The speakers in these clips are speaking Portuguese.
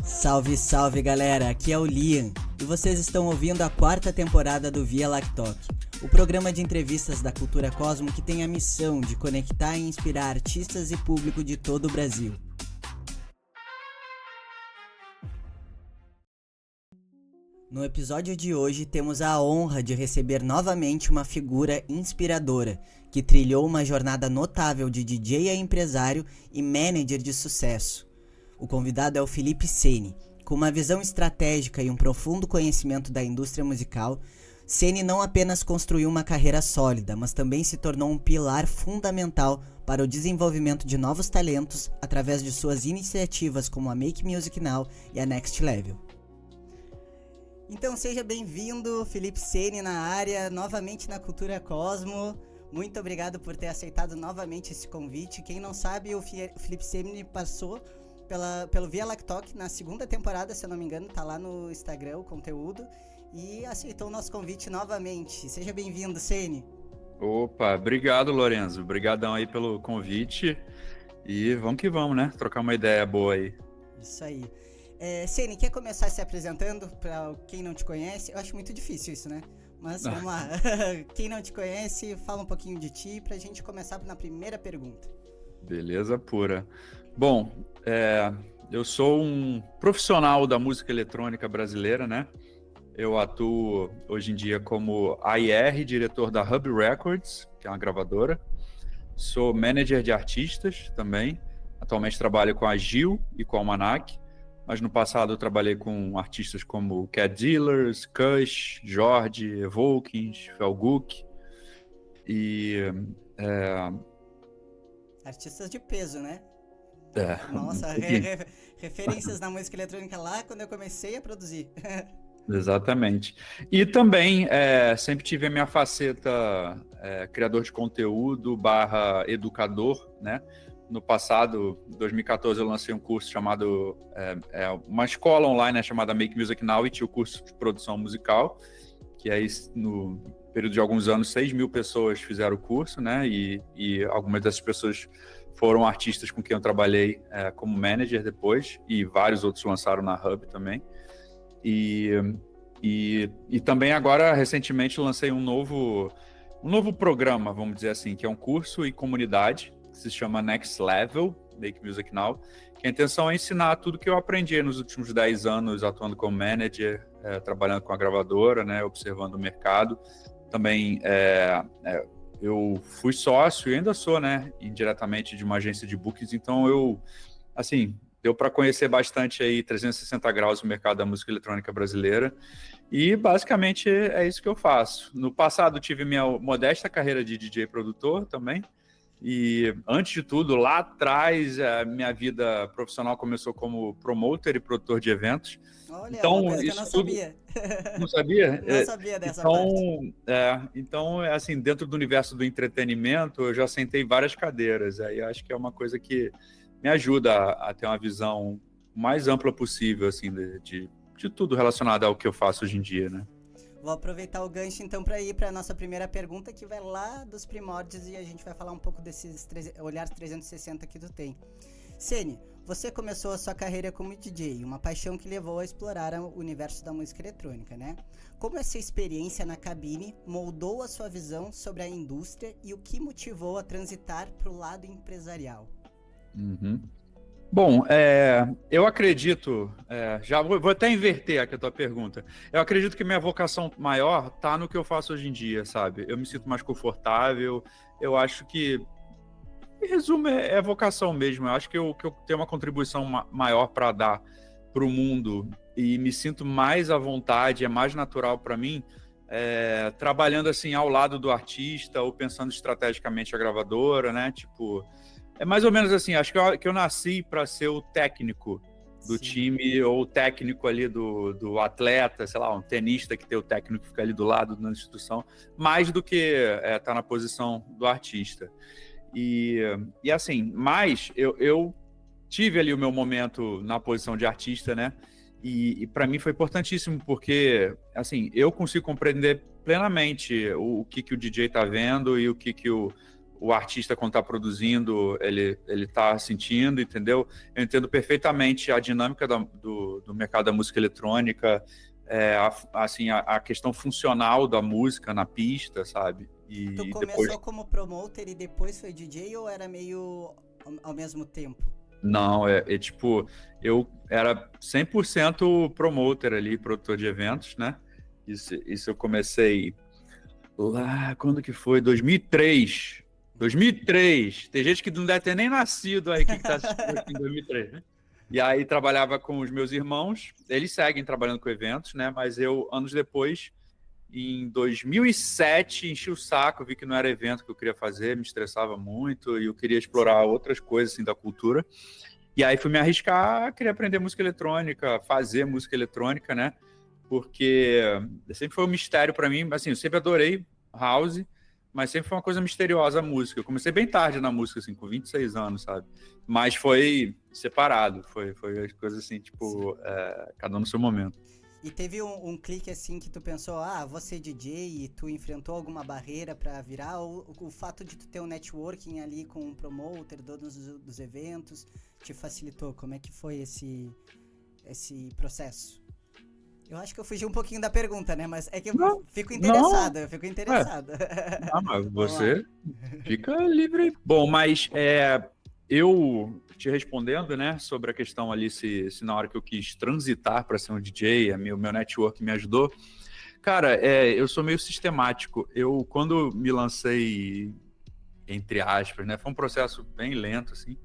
Salve, salve galera, aqui é o Liam e vocês estão ouvindo a 4ª temporada do Via Lactoc, o programa de entrevistas da Cultura Cosmo que tem a missão de conectar e inspirar artistas e público de todo o Brasil. No episódio de hoje temos a honra de receber novamente uma figura inspiradora que trilhou uma jornada notável de DJ a empresário e manager de sucesso. O convidado é o Felipe Ceni. Com uma visão estratégica e um profundo conhecimento da indústria musical, Ceni não apenas construiu uma carreira sólida, mas também se tornou um pilar fundamental para o desenvolvimento de novos talentos através de suas iniciativas como a Make Music Now e a Next Level. Então seja bem-vindo, Felipe Ceni na área, novamente na Cultura Cosmo. Muito obrigado por ter aceitado novamente esse convite. Quem não sabe, o Felipe Ceni passou pelo Via Lactoc na 2ª temporada, se eu não me engano, tá lá no Instagram o conteúdo, e aceitou o nosso convite novamente. Seja bem-vindo, Ceni. Opa, obrigado, Lorenzo. Obrigadão aí pelo convite e vamos que vamos, né? Trocar uma ideia boa aí. Isso aí. Ceni, quer começar se apresentando para quem não te conhece? Eu acho muito difícil isso, né? Mas vamos lá. Quem não te conhece, fala um pouquinho de ti pra gente começar na primeira pergunta. Beleza pura. Bom, eu sou um profissional da música eletrônica brasileira, né? Eu atuo hoje em dia como AR, diretor da Hub Records, que é uma gravadora. Sou manager de artistas também. Atualmente trabalho com a Gil e com a Almanac, mas no passado eu trabalhei com artistas como Cat Dealers, Kush, Jorge, Evokins, Felguk e... Artistas de peso, né? Nossa, referências na música eletrônica lá quando eu comecei a produzir. Exatamente. E também sempre tive a minha faceta criador de conteúdo / educador, né? No passado, em 2014, eu lancei um curso chamado, uma escola online chamada Make Music Now, e tinha o curso de produção musical, que aí no período de alguns anos, 6.000 pessoas fizeram o curso, né? E algumas dessas pessoas foram artistas com quem eu trabalhei como manager depois, e vários outros lançaram na Hub também. E também agora, recentemente, lancei um novo programa, vamos dizer assim, que é um curso e comunidade, que se chama Next Level, Make Music Now, que a intenção é ensinar tudo que eu aprendi nos últimos 10 anos atuando como manager, trabalhando com a gravadora, né, observando o mercado. Também eu fui sócio e ainda sou, né, indiretamente de uma agência de bookings, então deu para conhecer bastante aí 360 graus o mercado da música eletrônica brasileira, e basicamente é isso que eu faço. No passado tive minha modesta carreira de DJ produtor também, e antes de tudo, lá atrás, a minha vida profissional começou como promoter e produtor de eventos. Olha, então, uma coisa que eu não sabia. Não sabia? Não sabia dessa parte. Então, assim, dentro do universo do entretenimento, eu já sentei várias cadeiras. Aí acho que é uma coisa que me ajuda a ter uma visão mais ampla possível, assim, de tudo relacionado ao que eu faço hoje em dia, né? Vou aproveitar o gancho, então, para ir para a nossa primeira pergunta, que vai lá dos primórdios, e a gente vai falar um pouco desses olhares 360 que tu tem. Ceni, você começou a sua carreira como DJ, uma paixão que levou a explorar o universo da música eletrônica, né? Como essa experiência na cabine moldou a sua visão sobre a indústria e o que motivou a transitar para o lado empresarial? Uhum. Bom, eu acredito, já vou até inverter aqui a tua pergunta. Eu acredito que minha vocação maior está no que eu faço hoje em dia, sabe? Eu me sinto mais confortável, eu acho que, em resumo, é vocação mesmo. Eu acho que eu tenho uma contribuição maior para dar para o mundo e me sinto mais à vontade, é mais natural para mim, trabalhando assim ao lado do artista ou pensando estrategicamente a gravadora, né? Tipo... É mais ou menos assim, acho que eu nasci para ser o técnico do Sim. time, ou o técnico ali do atleta, sei lá, um tenista que tem o técnico que fica ali do lado na instituição, mais do que tá na posição do artista. E assim, mas eu tive ali o meu momento na posição de artista, né? E para mim foi importantíssimo, porque assim, eu consigo compreender plenamente o que o DJ tá vendo e o que o o artista, quando está produzindo, ele tá sentindo, entendeu? Eu entendo perfeitamente a dinâmica do mercado da música eletrônica, a questão funcional da música na pista, sabe? E Tu começou depois... como promoter e depois foi DJ ou era meio ao mesmo tempo? Não, tipo, eu era 100% promoter ali, produtor de eventos, né? Isso eu comecei lá, quando que foi? 2003. 2003. Tem gente que não deve ter nem nascido aí, que tá assistindo aqui em 2003, né? E aí trabalhava com os meus irmãos, eles seguem trabalhando com eventos, né? Mas eu, anos depois, em 2007, enchi o saco, vi que não era evento que eu queria fazer, me estressava muito e eu queria explorar outras coisas assim, da cultura. E aí fui me arriscar, queria aprender música eletrônica, fazer música eletrônica, né? Porque sempre foi um mistério para mim. Assim, eu sempre adorei house, mas sempre foi uma coisa misteriosa a música. Eu comecei bem tarde na música, assim, com 26 anos, sabe? Mas foi separado, foi coisa assim, tipo, cada um no seu momento. E teve um clique assim que tu pensou, vou ser DJ, e tu enfrentou alguma barreira pra virar, ou o fato de tu ter um networking ali com um promoter, donos dos eventos, te facilitou? Como é que foi esse processo? Eu acho que eu fugi um pouquinho da pergunta, né? Mas é que eu fico interessado, Não, mas você fica livre. Bom, mas eu te respondendo, né, sobre a questão ali, se na hora que eu quis transitar para ser um DJ, o meu network me ajudou. Cara, eu sou meio sistemático. Eu, quando me lancei, entre aspas, né, foi um processo bem lento, assim,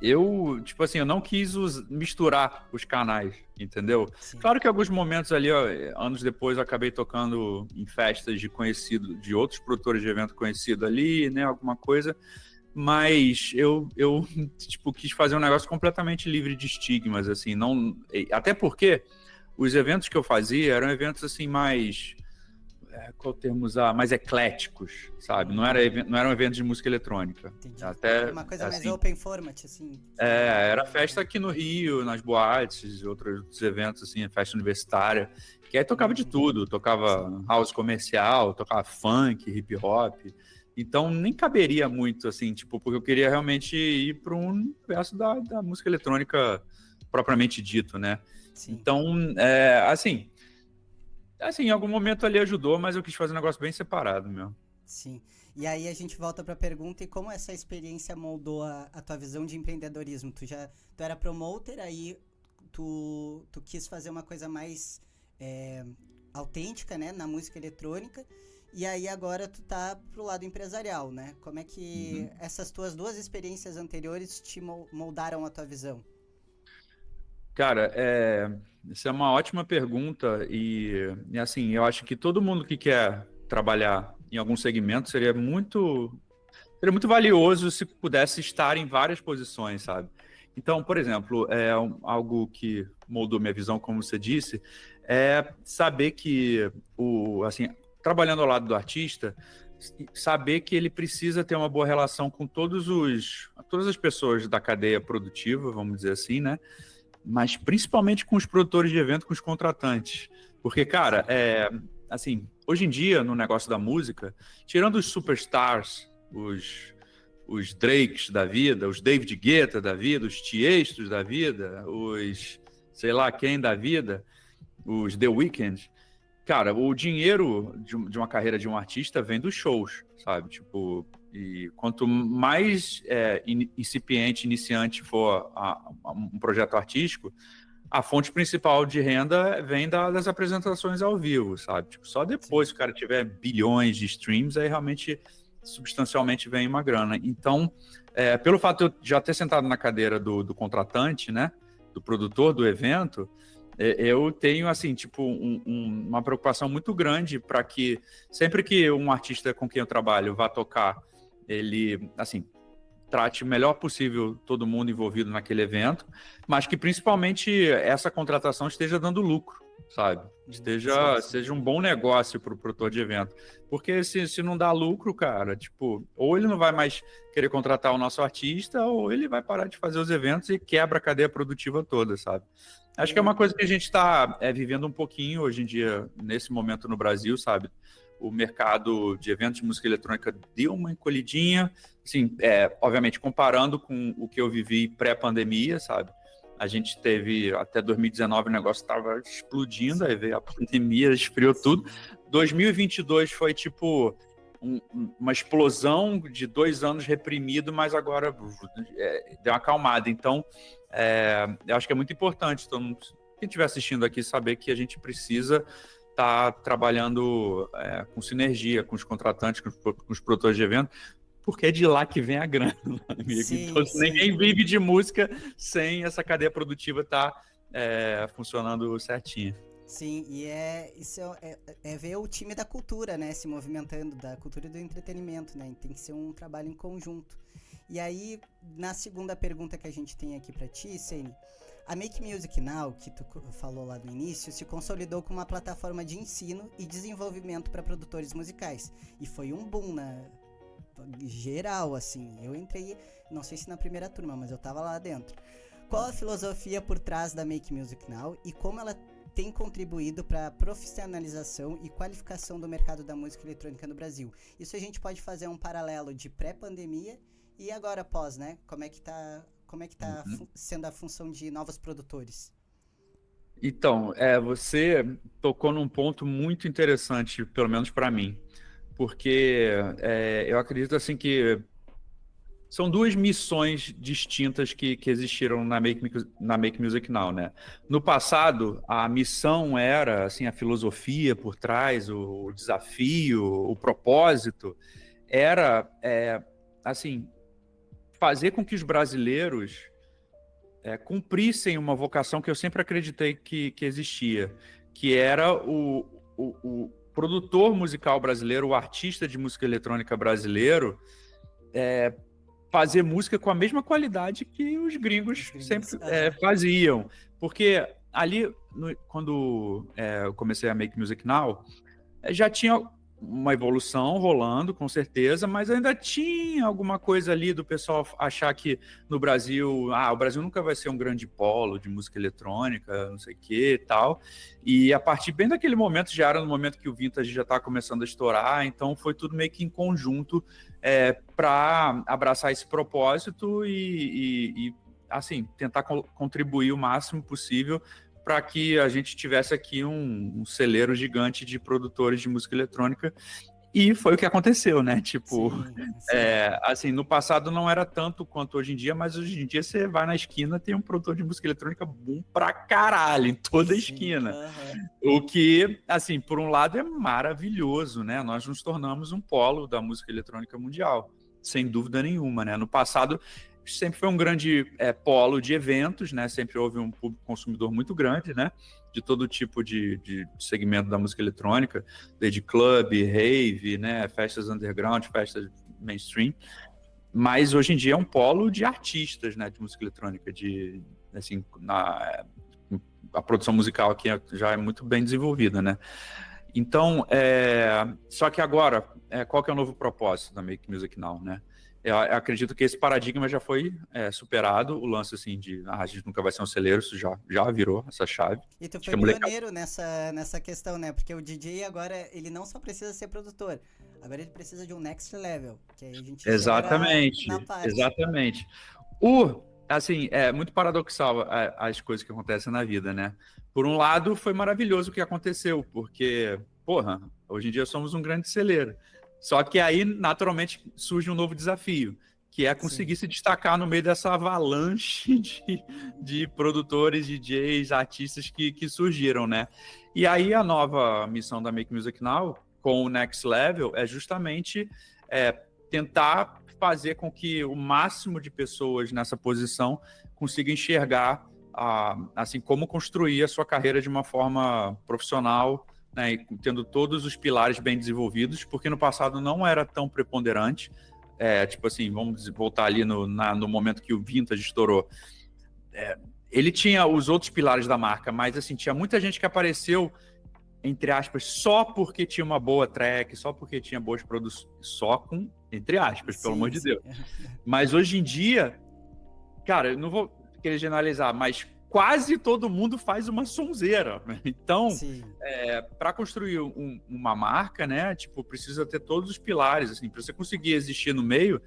eu, tipo assim, eu não quis misturar os canais, entendeu? Sim. Claro que em alguns momentos ali, ó, anos depois, eu acabei tocando em festas de outros produtores de evento conhecido ali, né, alguma coisa, mas eu tipo, quis fazer um negócio completamente livre de estigmas, assim, não... Até porque os eventos que eu fazia eram eventos, assim, mais... qual termo usar? Mais ecléticos, sabe? Não eram eventos de música eletrônica. Entendi. Até, uma coisa assim, mais open format, assim. era festa aqui no Rio, nas boates, outros eventos, assim, festa universitária, que aí tocava de tudo. Tocava house comercial, tocava funk, hip hop. Então, nem caberia muito, assim, tipo, porque eu queria realmente ir para um universo da música eletrônica propriamente dito, né? Sim. Então, assim, em algum momento ali ajudou, mas eu quis fazer um negócio bem separado mesmo. Sim. E aí a gente volta para a pergunta, e como essa experiência moldou a tua visão de empreendedorismo? Tu era promoter, aí tu quis fazer uma coisa mais autêntica, né, na música eletrônica, e aí agora tu tá pro lado empresarial, né? Como é que essas tuas duas experiências anteriores te moldaram a tua visão? Cara, essa é uma ótima pergunta e assim, eu acho que todo mundo que quer trabalhar em algum segmento seria muito valioso se pudesse estar em várias posições, sabe? Então, por exemplo, algo que moldou minha visão, como você disse, é saber que, assim, trabalhando ao lado do artista, saber que ele precisa ter uma boa relação com todas as pessoas da cadeia produtiva, vamos dizer assim, né? Mas principalmente com os produtores de evento, com os contratantes. Porque, cara, assim, hoje em dia, no negócio da música, tirando os superstars, os Drakes da vida, os David Guetta da vida, os Tiestos da vida, os sei lá quem da vida, os The Weeknd, cara, o dinheiro de uma carreira de um artista vem dos shows, sabe? Tipo, e quanto mais incipiente, iniciante for um projeto artístico, a fonte principal de renda vem das apresentações ao vivo, sabe? Tipo, só depois que o cara tiver bilhões de streams, aí realmente substancialmente vem uma grana. Então, pelo fato de eu já ter sentado na cadeira do contratante, né, do produtor do evento, eu tenho, assim, tipo, uma preocupação muito grande para que sempre que um artista com quem eu trabalho vá tocar, ele, assim, trate o melhor possível todo mundo envolvido naquele evento, mas que principalmente essa contratação esteja dando lucro, sabe? Seja um bom negócio para o produtor de evento. Porque se não dá lucro, cara, tipo, ou ele não vai mais querer contratar o nosso artista, ou ele vai parar de fazer os eventos e quebra a cadeia produtiva toda, sabe? Acho que é uma coisa que a gente está vivendo um pouquinho hoje em dia, nesse momento no Brasil, sabe? o mercado de eventos de música eletrônica deu uma encolhidinha, assim, obviamente comparando com o que eu vivi pré-pandemia, sabe? A gente teve, até 2019 o negócio estava explodindo, aí veio a pandemia, esfriou tudo. 2022 foi tipo uma explosão de 2 anos reprimido, mas agora deu uma acalmada. Então, eu acho que é muito importante todo mundo, quem estiver assistindo aqui, saber que a gente precisa estar trabalhando com sinergia com os contratantes, com os produtores de evento, porque é de lá que vem a grana, amigo. Sim, então, sim. ninguém vive de música sem essa cadeia produtiva estar funcionando certinho. Sim, e isso é ver o time da cultura, né, se movimentando, da cultura e do entretenimento, né, tem que ser um trabalho em conjunto. E aí, na segunda pergunta que a gente tem aqui pra ti, Sene, a Make Music Now, que tu falou lá no início, se consolidou como uma plataforma de ensino e desenvolvimento para produtores musicais. E foi um boom geral, assim. Eu entrei, não sei se na primeira turma, mas eu tava lá dentro. Qual a filosofia por trás da Make Music Now e como ela tem contribuído para a profissionalização e qualificação do mercado da música eletrônica no Brasil? Isso a gente pode fazer um paralelo de pré-pandemia e agora pós, né? Como é que tá sendo a função de novos produtores? Então, você tocou num ponto muito interessante, pelo menos para mim, porque eu acredito assim que são duas missões distintas que existiram na Make Music Now, né? No passado, a missão era, assim, a filosofia por trás, o desafio, o propósito, era, assim, fazer com que os brasileiros cumprissem uma vocação que eu sempre acreditei que existia, que era o produtor musical brasileiro, o artista de música eletrônica brasileiro, fazer música com a mesma qualidade que os gringos sempre faziam. Porque ali, quando eu comecei a Make Music Now, já tinha uma evolução rolando, com certeza, mas ainda tinha alguma coisa ali do pessoal achar que no Brasil, o Brasil nunca vai ser um grande polo de música eletrônica, não sei o que e tal. E a partir bem daquele momento, já era no momento que o Vintage já estava começando a estourar, então foi tudo meio que em conjunto para abraçar esse propósito e assim, tentar contribuir o máximo possível para que a gente tivesse aqui um celeiro gigante de produtores de música eletrônica, e foi o que aconteceu, né? Tipo, sim. assim, no passado não era tanto quanto hoje em dia, mas hoje em dia você vai na esquina, tem um produtor de música eletrônica bom pra caralho, em toda a esquina. O que, assim, por um lado é maravilhoso, né? Nós nos tornamos um polo da música eletrônica mundial, sem dúvida nenhuma, né? No passado sempre foi um grande polo de eventos, né? Sempre houve um público consumidor muito grande, né? De todo tipo de segmento da música eletrônica, desde club, rave, né? Festas underground, festas mainstream. Mas hoje em dia é um polo de artistas, né? De música eletrônica, assim, a produção musical aqui já é muito bem desenvolvida, né? Então, só que agora, qual que é o novo propósito da Make Music Now, né? Eu acredito que esse paradigma já foi superado, o lance assim a gente nunca vai ser um celeiro, isso já virou essa chave. E tu foi pioneiro nessa questão, né? Porque o DJ agora, ele não só precisa ser produtor, agora ele precisa de um next level, que aí a gente exatamente, na parte. Exatamente. Assim, é muito paradoxal as coisas que acontecem na vida, né? Por um lado, foi maravilhoso o que aconteceu, porque, porra, hoje em dia somos um grande celeiro. Só que aí, naturalmente, surge um novo desafio, que é conseguir se destacar no meio dessa avalanche de produtores, DJs, artistas que surgiram, né? E aí a nova missão da Make Music Now, com o Next Level, é justamente tentar fazer com que o máximo de pessoas nessa posição consiga enxergar assim, como construir a sua carreira de uma forma profissional, né, tendo todos os pilares bem desenvolvidos, porque no passado não era tão preponderante. Tipo assim, vamos voltar ali no momento que o Vintage estourou. Ele tinha os outros pilares da marca, mas assim, tinha muita gente que apareceu, entre aspas, só porque tinha uma boa track, só porque tinha boas produções, só com, entre aspas, pelo amor de Deus. Mas hoje em dia, cara, eu não vou querer generalizar, mas quase todo mundo faz uma sonzeira. Então, Sim. para construir uma marca, né, tipo, precisa ter todos os pilares, assim, para você conseguir existir no meio,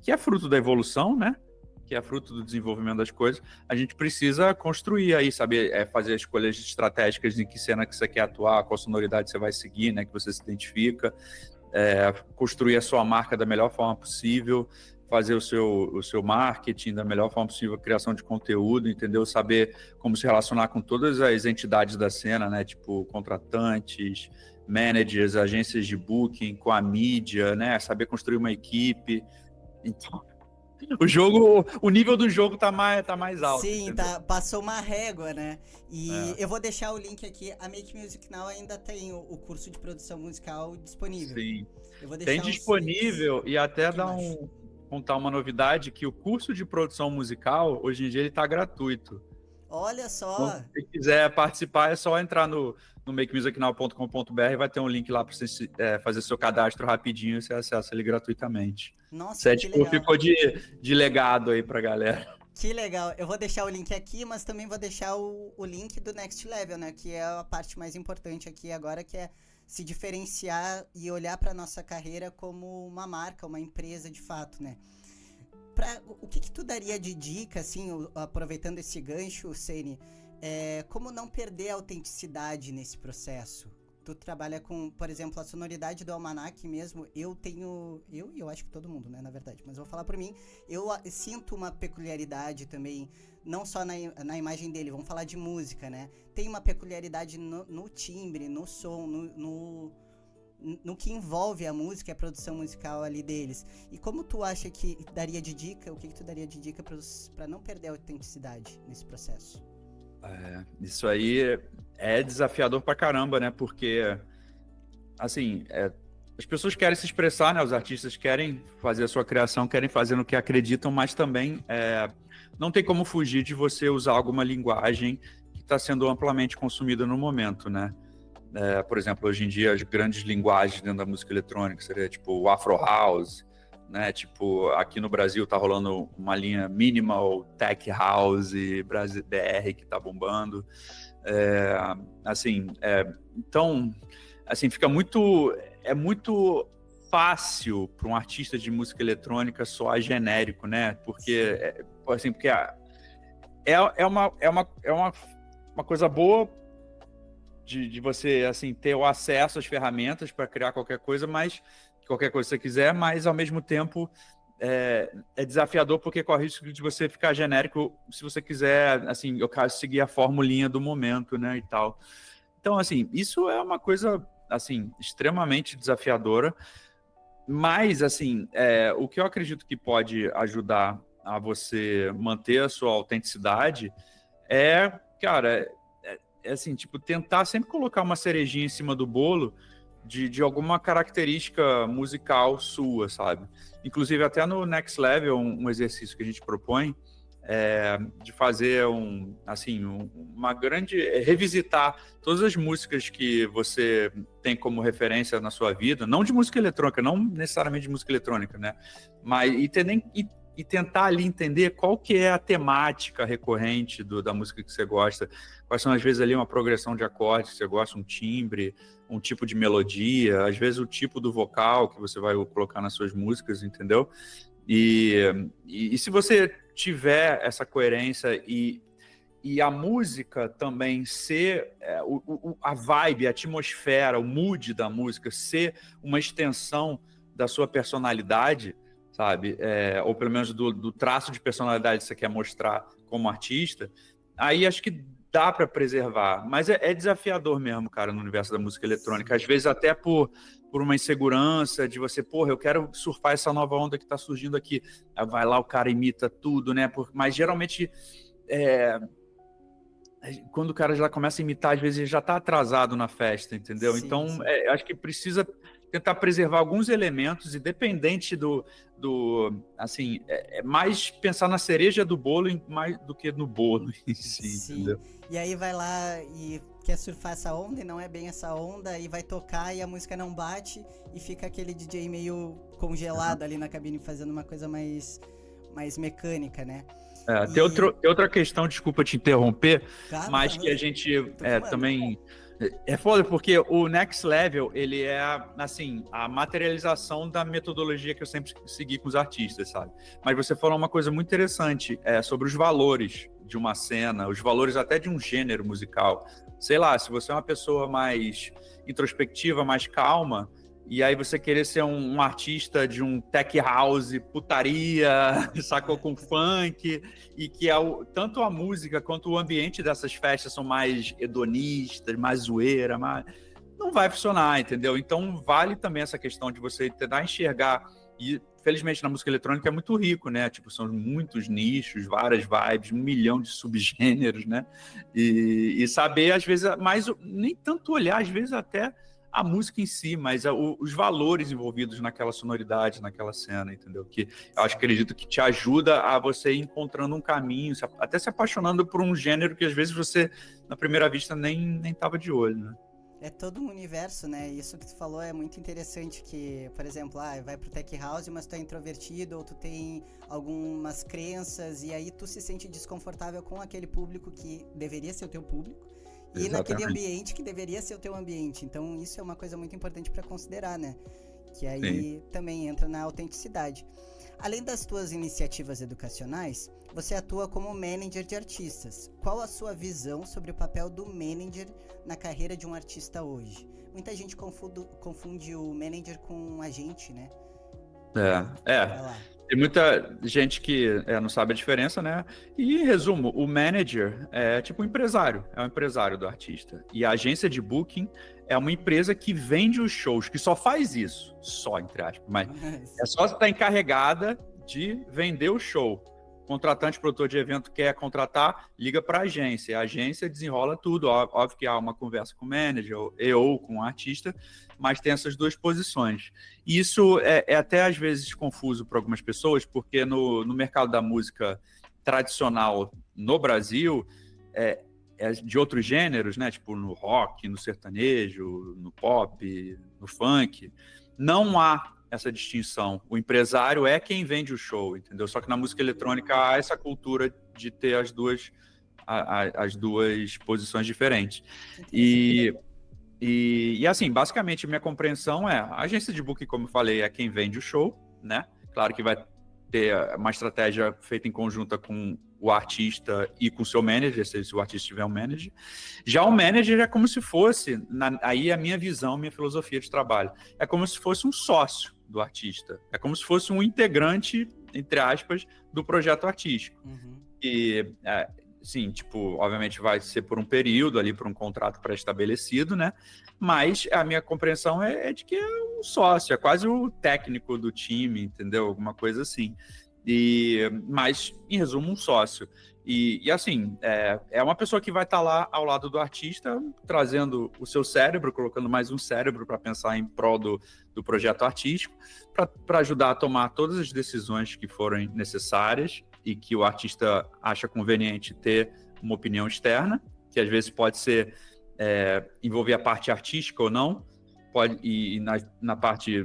que é fruto da evolução, né, que é fruto do desenvolvimento das coisas, a gente precisa construir aí, saber fazer escolhas estratégicas em que cena que você quer atuar, qual sonoridade você vai seguir, né, que você se identifica, construir a sua marca da melhor forma possível, fazer o seu marketing da melhor forma possível, criação de conteúdo, entendeu? Saber como se relacionar com todas as entidades da cena, né? Tipo, contratantes, managers, agências de booking, com a mídia, né? Saber construir uma equipe. Então, o nível do jogo tá mais alto, Sim, entendeu? passou uma régua, né? E É. eu vou deixar o link aqui. A Make Music Now ainda tem o curso de produção musical disponível. Sim. Eu vou Tem deixar disponível e até aqui embaixo. contar uma novidade, que o curso de produção musical, hoje em dia, ele tá gratuito. Olha Então, só. se quiser participar, é só entrar no makemusicnow.com.br e vai ter um link lá para você fazer seu cadastro rapidinho e você acessa ele gratuitamente. Nossa, Você que tipo, legal. ficou de legado aí pra galera. Que legal. Eu vou deixar o link aqui, mas também vou deixar o link do Next Level, né? Que é a parte mais importante aqui agora, que é se diferenciar e olhar para nossa carreira como uma marca, uma empresa de fato, né? O que tu daria de dica, assim, aproveitando esse gancho, Sene, como não perder a autenticidade nesse processo? Tu trabalha com, por exemplo, a sonoridade do Almanac mesmo, eu e eu acho que todo mundo, né, na verdade, mas eu vou falar por mim, eu sinto uma peculiaridade também, não só na imagem dele, vamos falar de música, né? Tem uma peculiaridade no timbre, no som, no que envolve a música e a produção musical ali deles. E como tu acha que daria de dica, o que tu daria de dica para não perder a autenticidade nesse processo? Isso aí é desafiador pra caramba, né? Porque, assim, as pessoas querem se expressar, né? Os artistas querem fazer a sua criação, querem fazer no que acreditam, mas também não tem como fugir de você usar alguma linguagem que está sendo amplamente consumida no momento, né? Por exemplo, hoje em dia, as grandes linguagens dentro da música eletrônica seria tipo o Afro House, né? Tipo, aqui no Brasil tá rolando uma linha Minimal Tech House BR que tá bombando. Então, assim, fica muito fácil para um artista de música eletrônica soar genérico, né? Porque uma coisa boa de você, assim, ter o acesso às ferramentas para criar qualquer coisa que você quiser, mas ao mesmo tempo é desafiador porque corre o risco de você ficar genérico se você quiser, assim, eu quero seguir a formulinha do momento, né, e tal. Então, assim, isso é uma coisa, assim, extremamente desafiadora, mas, assim, o que eu acredito que pode ajudar a você manter a sua autenticidade cara, assim, tipo, tentar sempre colocar uma cerejinha em cima do bolo de alguma característica musical sua, sabe? Inclusive, até no Next Level, um exercício que a gente propõe de fazer uma grande... revisitar todas as músicas que você tem como referência na sua vida, não de música eletrônica, não necessariamente de música eletrônica, né? Mas e tentar ali entender qual que é a temática recorrente da música que você gosta, quais são, às vezes, ali uma progressão de acordes que você gosta, um timbre, um tipo de melodia, às vezes o tipo do vocal que você vai colocar nas suas músicas, entendeu? E se você tiver essa coerência e a música também ser a vibe, a atmosfera, o mood da música ser uma extensão da sua personalidade, sabe? Ou pelo menos do traço de personalidade que você quer mostrar como artista, aí acho que dá para preservar. Mas é desafiador mesmo, cara, no universo da música eletrônica. Às vezes até por uma insegurança de você, porra, eu quero surfar essa nova onda que está surgindo aqui. Aí vai lá, o cara imita tudo, né? Mas geralmente... quando o cara já começa a imitar, às vezes ele já está atrasado na festa, entendeu? Sim, Então, sim. acho que precisa tentar preservar alguns elementos, independente assim, mais pensar na cereja do bolo mais do que no bolo em si, Sim. entendeu? E aí vai lá e quer surfar essa onda e não é bem essa onda, e vai tocar e a música não bate e fica aquele DJ meio congelado ali na cabine fazendo uma coisa mais mecânica, né? Tem outra questão, desculpa te interromper, mas que a gente falando. também... É foda, porque o Next Level, ele é, assim, a materialização da metodologia que eu sempre segui com os artistas, sabe? Mas você falou uma coisa muito interessante, sobre os valores de uma cena, os valores até de um gênero musical. Sei lá, se você é uma pessoa mais introspectiva, mais calma, e aí você querer ser um artista de um tech house, putaria, sacou, com funk, e que tanto a música quanto o ambiente dessas festas são mais hedonistas, mais zoeira, não vai funcionar, entendeu? Então vale também essa questão de você tentar enxergar, e felizmente na música eletrônica é muito rico, né? Tipo, são muitos nichos, várias vibes, 1 milhão de subgêneros, né? E saber, às vezes, mais nem tanto olhar, às vezes até a música em si, mas os valores envolvidos naquela sonoridade, naquela cena, entendeu? Que eu acredito que te ajuda a você ir encontrando um caminho, até se apaixonando por um gênero que às vezes você, na primeira vista, nem tava de olho, né? É todo um universo, né? Isso que tu falou é muito interessante, que, por exemplo, vai pro tech house, mas tu é introvertido, ou tu tem algumas crenças, e aí tu se sente desconfortável com aquele público que deveria ser o teu público, e naquele ambiente que deveria ser o teu ambiente. Então isso é uma coisa muito importante para considerar, né? Que aí também entra na autenticidade. Além das tuas iniciativas educacionais, você atua como manager de artistas. Qual a sua visão sobre o papel do manager na carreira de um artista hoje? Muita gente confunde o manager com um agente, né? Tem muita gente que não sabe a diferença, né? E, em resumo, o manager é tipo um empresário, é um empresário do artista. E a agência de booking é uma empresa que vende os shows, que só faz isso, só, entre aspas, mas é só estar encarregada de vender o show. Contratante, produtor de evento quer contratar, liga para a agência desenrola tudo. Óbvio que há uma conversa com o manager ou com o artista, mas tem essas duas posições. E isso é até às vezes confuso para algumas pessoas, porque no mercado da música tradicional no Brasil, de outros gêneros, né? Tipo no rock, no sertanejo, no pop, no funk, não há essa distinção. O empresário é quem vende o show, entendeu? Só que na música eletrônica há essa cultura de ter as duas posições diferentes. E assim, basicamente, minha compreensão a agência de booking, como eu falei, é quem vende o show, né? Claro que vai ter uma estratégia feita em conjunta com o artista e com o seu manager, se o artista tiver um manager. Já o manager é como se fosse, aí a minha visão, minha filosofia de trabalho, é como se fosse um sócio do artista, é como se fosse um integrante, entre aspas, do projeto artístico. E, sim, tipo, obviamente vai ser por um período ali, por um contrato pré-estabelecido, né? Mas a minha compreensão é de que é um sócio, é quase o técnico do time, entendeu? Alguma coisa assim. Mas, em resumo, um sócio. E assim, é uma pessoa que vai estar lá ao lado do artista, trazendo o seu cérebro, colocando mais um cérebro para pensar em prol do projeto artístico, para ajudar a tomar todas as decisões que forem necessárias e que o artista acha conveniente ter uma opinião externa, que às vezes pode ser envolver a parte artística ou não, e na parte,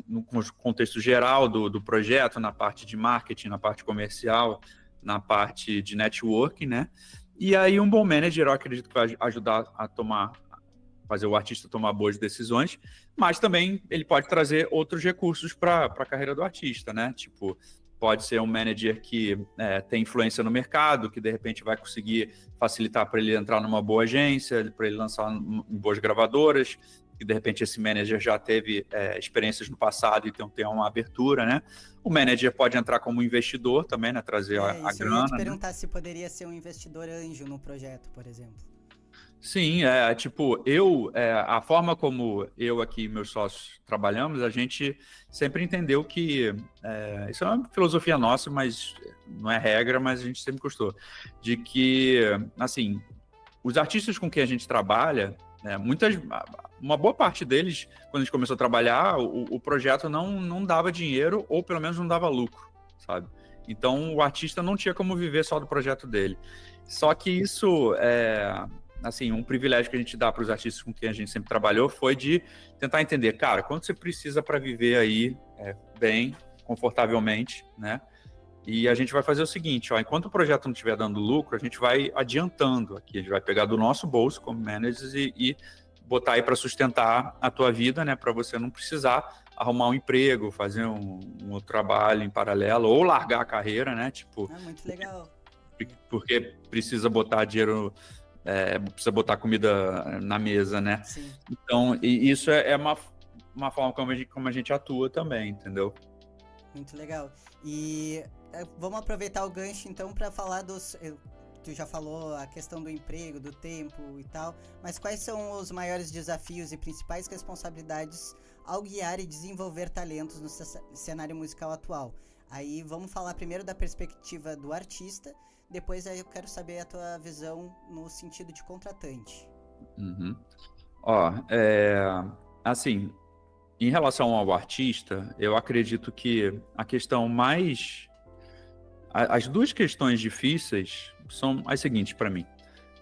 no contexto geral do projeto, na parte de marketing, na parte comercial, na parte de networking, né? E aí um bom manager, eu acredito que vai ajudar fazer o artista tomar boas decisões, mas também ele pode trazer outros recursos para a carreira do artista, né? Tipo, pode ser um manager que tem influência no mercado, que de repente vai conseguir facilitar para ele entrar numa boa agência, para ele lançar em boas gravadoras, que de repente esse manager já teve experiências no passado e tem uma abertura, né? O manager pode entrar como investidor também, né? Trazer a grana. Eu ia te perguntar, né? Se poderia ser um investidor anjo no projeto, por exemplo. Sim, tipo, a forma como eu aqui e meus sócios trabalhamos, a gente sempre entendeu que, isso é uma filosofia nossa, mas não é regra, mas a gente sempre gostou, de que, assim, os artistas com quem a gente trabalha, uma boa parte deles, quando a gente começou a trabalhar, o projeto não dava dinheiro, ou pelo menos não dava lucro, sabe? Então, o artista não tinha como viver só do projeto dele. Só que isso assim, um privilégio que a gente dá para os artistas com quem a gente sempre trabalhou foi de tentar entender, cara, quanto você precisa para viver aí bem, confortavelmente, né? E a gente vai fazer o seguinte, ó, enquanto o projeto não estiver dando lucro, a gente vai adiantando aqui, a gente vai pegar do nosso bolso como managers e botar aí para sustentar a tua vida, né, para você não precisar arrumar um emprego, fazer um outro trabalho em paralelo, ou largar a carreira, né, tipo... muito legal. Porque precisa botar dinheiro, precisa botar comida na mesa, né? Sim. Então, e isso é uma forma como a gente atua também, entendeu? Muito legal. E vamos aproveitar o gancho, então, para falar dos... Tu já falou a questão do emprego, do tempo e tal, mas quais são os maiores desafios e principais responsabilidades ao guiar e desenvolver talentos no cenário musical atual? Aí vamos falar primeiro da perspectiva do artista, depois aí eu quero saber a tua visão no sentido de contratante. Uhum. Ó, assim, em relação ao artista, eu acredito que a questão mais... As duas questões difíceis são as seguintes para mim.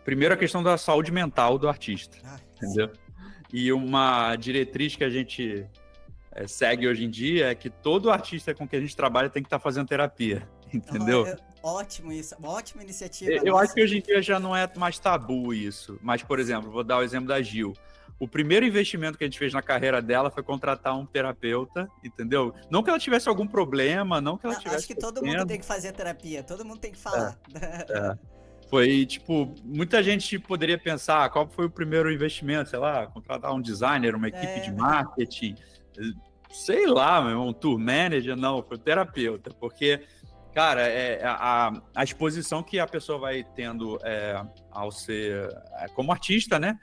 Primeiro, a questão da saúde mental do artista, entendeu? E uma diretriz que a gente segue hoje em dia é que todo artista com que a gente trabalha tem que estar fazendo terapia, entendeu? Ótimo isso, ótima iniciativa. Eu acho que hoje em dia já não é mais tabu isso, mas, por exemplo, vou dar o exemplo da Gil. O primeiro investimento que a gente fez na carreira dela foi contratar um terapeuta, entendeu? Não que ela tivesse algum problema, não que ela tivesse... Acho que todo mundo tem que fazer terapia, todo mundo tem que falar. Foi, tipo, muita gente poderia pensar qual foi o primeiro investimento, sei lá, contratar um designer, uma equipe de marketing, sei lá, meu irmão, um tour manager, não, foi terapeuta, porque, cara, a exposição que a pessoa vai tendo ao ser, como artista, né,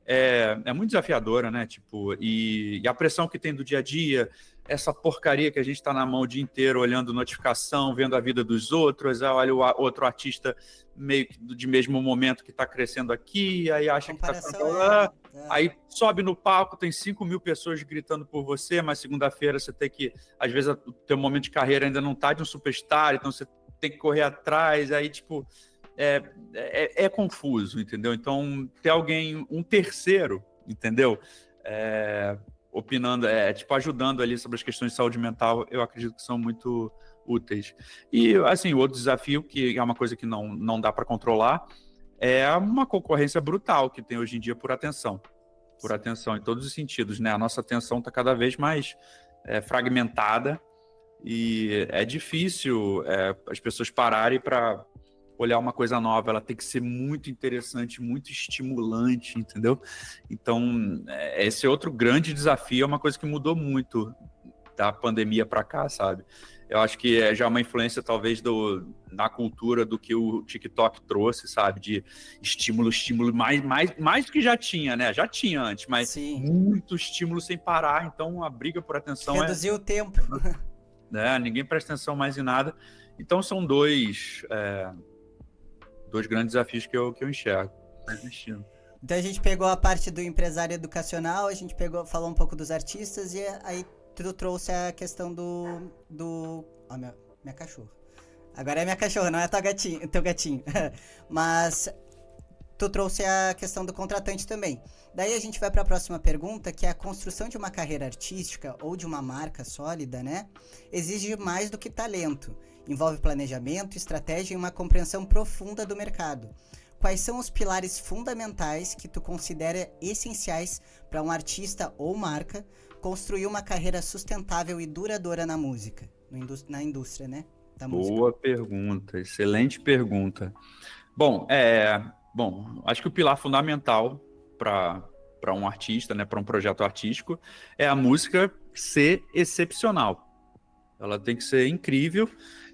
é muito desafiadora, né, tipo, e a pressão que tem do dia a dia, essa porcaria que a gente tá na mão o dia inteiro, olhando notificação, vendo a vida dos outros, olha o outro artista meio que de mesmo momento que tá crescendo aqui, aí acha que tá... Aí sobe no palco, tem 5.000 pessoas gritando por você, mas segunda-feira você tem que, às vezes o teu momento de carreira ainda não tá de um superstar, então você tem que correr atrás, aí tipo... É confuso, entendeu? Então, ter alguém, um terceiro, entendeu? Opinando, tipo, ajudando ali sobre as questões de saúde mental, eu acredito que são muito úteis. E, assim, o outro desafio, que é uma coisa que não dá para controlar, é uma concorrência brutal que tem hoje em dia por atenção em todos os sentidos, né? A nossa atenção está cada vez mais fragmentada e é difícil as pessoas pararem para olhar uma coisa nova, ela tem que ser muito interessante, muito estimulante, entendeu? Então, esse é outro grande desafio, é uma coisa que mudou muito da pandemia para cá, sabe? Eu acho que é já uma influência, talvez, na cultura do que o TikTok trouxe, sabe? De estímulo, mais do que já tinha, né? Já tinha antes, mas muito estímulo sem parar, então a briga por atenção reduziu o tempo. Ninguém presta atenção mais em nada. Então, são dois grandes desafios que eu enxergo. Então a gente pegou a parte do empresário educacional, a gente falou um pouco dos artistas e aí tu trouxe a questão do... Ó, minha cachorra. Agora é minha cachorra, não é teu gatinho. Mas tu trouxe a questão do contratante também. Daí a gente vai para a próxima pergunta, que é a construção de uma carreira artística ou de uma marca sólida, né? Exige mais do que talento. Envolve planejamento, estratégia e uma compreensão profunda do mercado. Quais são os pilares fundamentais que tu considera essenciais para um artista ou marca construir uma carreira sustentável e duradoura na música, na indústria, né? Da música? Boa pergunta, excelente pergunta. Bom, acho que o pilar fundamental para um artista, né, para um projeto artístico, é a música ser excepcional. Ela tem que ser incrível.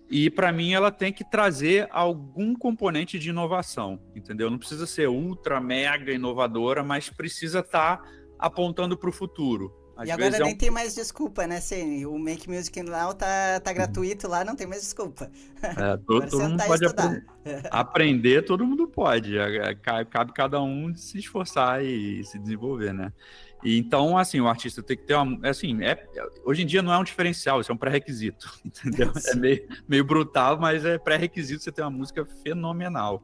E, para mim, ela tem que trazer algum componente de inovação, entendeu? Não precisa ser ultra, mega inovadora, mas precisa estar apontando para o futuro. Às agora nem tem mais desculpa, né, Ceni? O Make Music Now tá gratuito lá, não tem mais desculpa. Todo mundo pode aprender, todo mundo pode. Cabe cada um se esforçar e se desenvolver, né? E então, assim, o artista tem que ter hoje em dia não é um diferencial, isso é um pré-requisito, entendeu? Sim. É meio brutal, mas é pré-requisito você ter uma música fenomenal.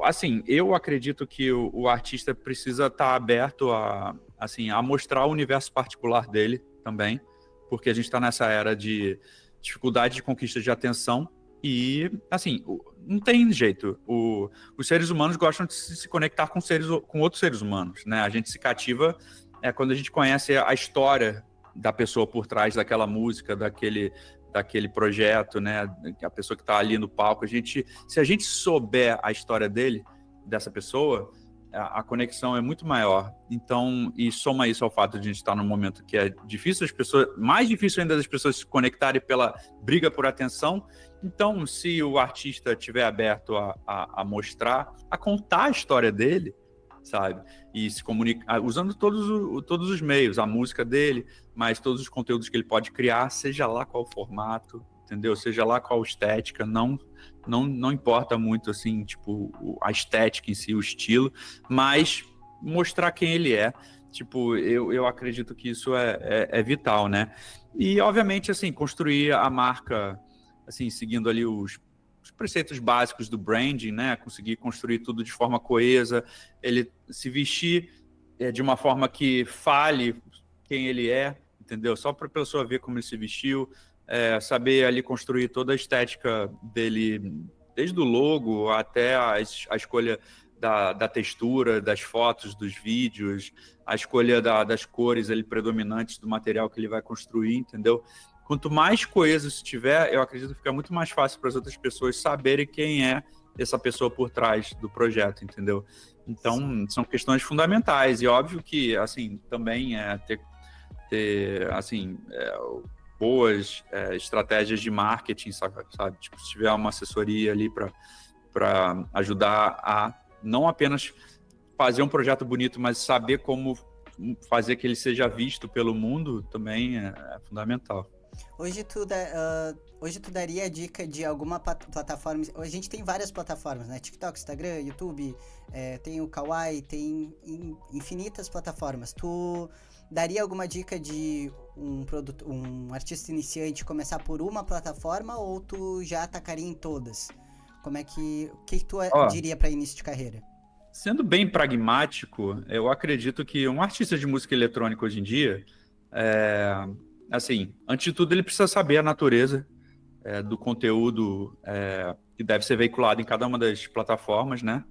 Assim, eu acredito que o artista precisa estar aberto a mostrar o universo particular dele também, porque a gente está nessa era de dificuldade de conquista de atenção e, assim, não tem jeito. Os seres humanos gostam de se conectar com outros seres humanos, né? A gente se cativa quando a gente conhece a história da pessoa por trás daquela música, daquele projeto, né? A pessoa que está ali no palco. Se a gente souber a história dessa pessoa, a conexão é muito maior. Então, e soma isso ao fato de a gente estar num momento que é difícil, mais difícil ainda das pessoas se conectarem pela briga por atenção. Então, se o artista estiver aberto a mostrar, a contar a história dele, sabe? E se comunicar, usando todos os meios, a música dele, mas todos os conteúdos que ele pode criar, seja lá qual o formato, entendeu? Seja lá qual estética, não importa muito, assim, tipo, a estética em si, o estilo, mas mostrar quem ele é. Tipo, eu acredito que isso é vital, né? E, obviamente, assim, construir a marca, assim, seguindo ali os preceitos básicos do branding, né? Conseguir construir tudo de forma coesa, ele se vestir de uma forma que fale quem ele é, entendeu? Só para a pessoa ver como ele se vestiu, saber ali construir toda a estética dele, desde o logo até a escolha da textura, das fotos, dos vídeos, a escolha das cores ali predominantes do material que ele vai construir, entendeu? Quanto mais coeso se tiver, eu acredito que fica muito mais fácil para as outras pessoas saberem quem é essa pessoa por trás do projeto, entendeu? Então, são questões fundamentais. E óbvio que, assim, também ter assim, boas estratégias de marketing, sabe? Tipo, se tiver uma assessoria ali para ajudar a não apenas fazer um projeto bonito, mas saber como fazer que ele seja visto pelo mundo, também é fundamental. Hoje tu daria a dica de alguma plataforma? A gente tem várias plataformas, né? TikTok, Instagram, YouTube, tem o Kawaii, tem infinitas plataformas. Tu daria alguma dica de um artista iniciante começar por uma plataforma ou tu já atacaria em todas? O que tu diria para início de carreira? Sendo bem pragmático, eu acredito que um artista de música eletrônica hoje em dia, assim, antes de tudo ele precisa saber a natureza do conteúdo que deve ser veiculado em cada uma das plataformas, né?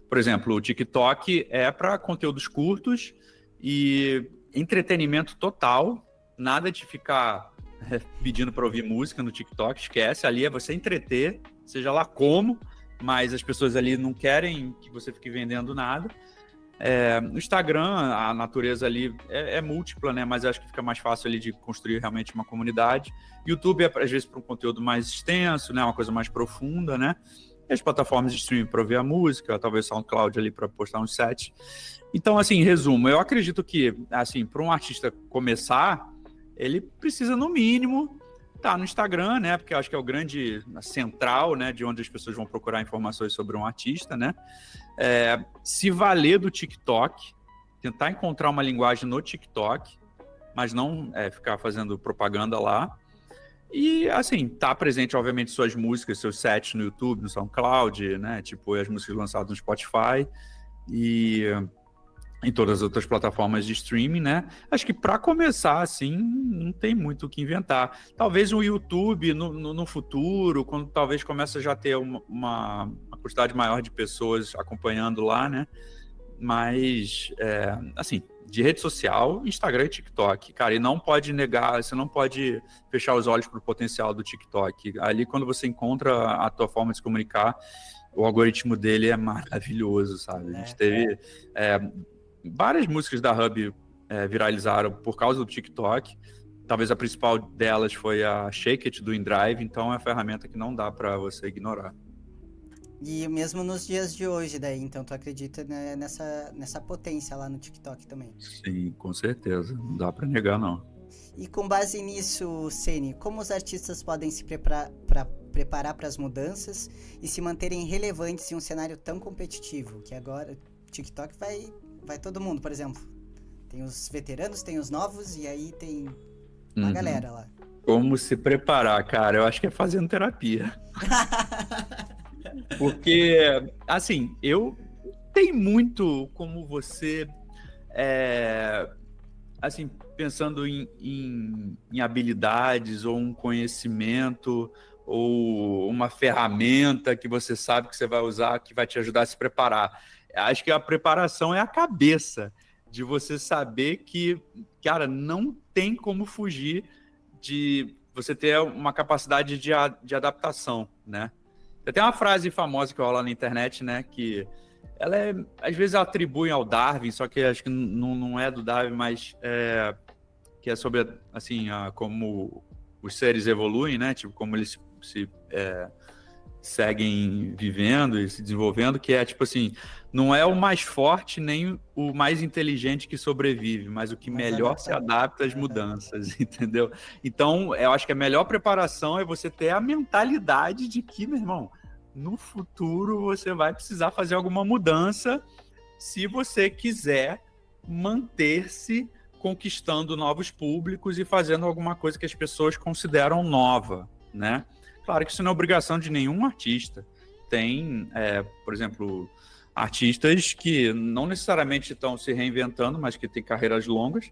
Por exemplo, o TikTok é para conteúdos curtos e entretenimento total, nada de ficar pedindo para ouvir música no TikTok, esquece, ali é você entreter, seja lá como, mas as pessoas ali não querem que você fique vendendo nada. No Instagram, a natureza ali é múltipla, né? Mas acho que fica mais fácil ali de construir realmente uma comunidade. YouTube é, às vezes, para um conteúdo mais extenso, né? Uma coisa mais profunda, né? E as plataformas de streaming para ouvir a música, talvez SoundCloud ali para postar um set. Então, assim, em resumo, eu acredito que, assim, para um artista começar, ele precisa, no mínimo, estar no Instagram, né? Porque eu acho que é o grande central, né? De onde as pessoas vão procurar informações sobre um artista, né? Se valer do TikTok, tentar encontrar uma linguagem no TikTok, mas não ficar fazendo propaganda lá. E, assim, tá presente, obviamente, suas músicas, seus sets no YouTube, no SoundCloud, né? Tipo, as músicas lançadas no Spotify e em todas as outras plataformas de streaming, né? Acho que para começar, assim, não tem muito o que inventar. Talvez o YouTube no futuro, quando talvez comece a já ter uma quantidade maior de pessoas acompanhando lá, né? Mas, assim, de rede social, Instagram e TikTok. Cara, e não pode negar, você não pode fechar os olhos para o potencial do TikTok. Ali, quando você encontra a tua forma de se comunicar, o algoritmo dele é maravilhoso, sabe? A gente teve várias músicas da Hub viralizaram por causa do TikTok. Talvez a principal delas foi a Shake It do InDrive, então é uma ferramenta que não dá para você ignorar. E mesmo nos dias de hoje, daí, então tu acredita, né, nessa potência lá no TikTok também? Sim, com certeza. Não dá para negar, não. E com base nisso, Seni, como os artistas podem se preparar para as mudanças e se manterem relevantes em um cenário tão competitivo? Que agora TikTok vai todo mundo, por exemplo. Tem os veteranos, tem os novos e aí tem uma galera lá. Como se preparar, cara? Eu acho que é fazendo terapia. Porque, assim, eu tenho muito como você assim, pensando em habilidades ou um conhecimento ou uma ferramenta que você sabe que você vai usar, que vai te ajudar a se preparar. Acho que a preparação é a cabeça de você saber que, cara, não tem como fugir de você ter uma capacidade de adaptação, né? Tem uma frase famosa que rola na internet, né, que ela às vezes atribuem ao Darwin, só que acho que não é do Darwin, mas que é sobre, assim, como os seres evoluem, né, tipo, como eles se seguem vivendo e se desenvolvendo, que é tipo assim, não é o mais forte nem o mais inteligente que sobrevive, mas o que melhor se adapta às mudanças, entendeu? Então, eu acho que a melhor preparação é você ter a mentalidade de que, meu irmão, no futuro você vai precisar fazer alguma mudança se você quiser manter-se conquistando novos públicos e fazendo alguma coisa que as pessoas consideram nova, né? Claro que isso não é obrigação de nenhum artista. Tem, por exemplo, artistas que não necessariamente estão se reinventando, mas que têm carreiras longas,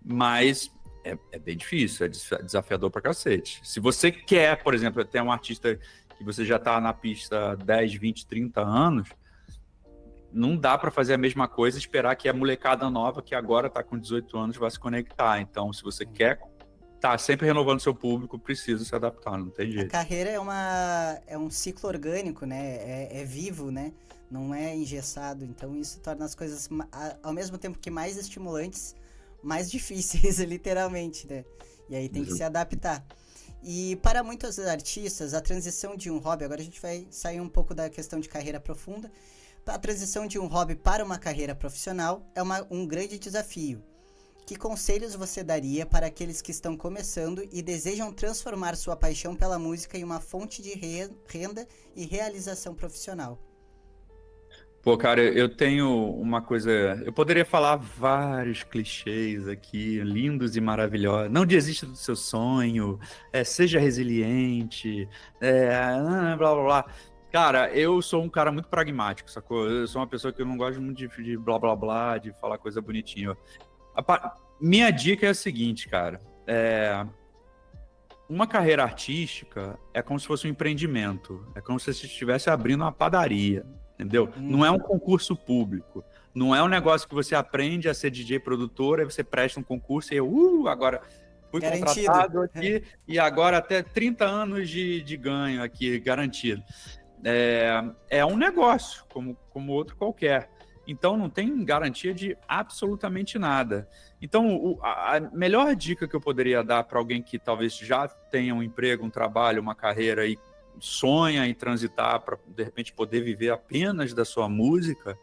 mas é bem difícil, é desafiador pra cacete. Se você quer, por exemplo, ter um artista que você já está na pista há 10, 20, 30 anos, não dá para fazer a mesma coisa e esperar que a molecada nova, que agora está com 18 anos, vá se conectar. Então, se você quer tá sempre renovando seu público, precisa se adaptar, não tem jeito. A carreira é um ciclo orgânico, né? É vivo, né? Não é engessado. Então isso torna as coisas, ao mesmo tempo que mais estimulantes, mais difíceis, literalmente, né? E aí tem que se adaptar. E para muitos artistas, a transição de um hobby, agora a gente vai sair um pouco da questão de carreira profunda, a transição de um hobby para uma carreira profissional é um grande desafio. Que conselhos você daria para aqueles que estão começando e desejam transformar sua paixão pela música em uma fonte de renda e realização profissional? Pô, cara, eu tenho uma coisa... Eu poderia falar vários clichês aqui, lindos e maravilhosos. Não desista do seu sonho, seja resiliente, blá, blá, blá. Cara, eu sou um cara muito pragmático, sacou? Eu sou uma pessoa que eu não gosto muito de blá, blá, blá, de falar coisa bonitinha. Minha dica é a seguinte, cara. Uma carreira artística é como se fosse um empreendimento. É como se você estivesse abrindo uma padaria, entendeu? Não é um concurso público. Não é um negócio que você aprende a ser DJ produtor, aí você presta um concurso e agora fui contratado aqui e agora até 30 anos de ganho aqui, garantido. É um negócio, como outro qualquer. Então, não tem garantia de absolutamente nada. Então, a melhor dica que eu poderia dar para alguém que talvez já tenha um emprego, um trabalho, uma carreira e sonha em transitar para, de repente, poder viver apenas da sua música,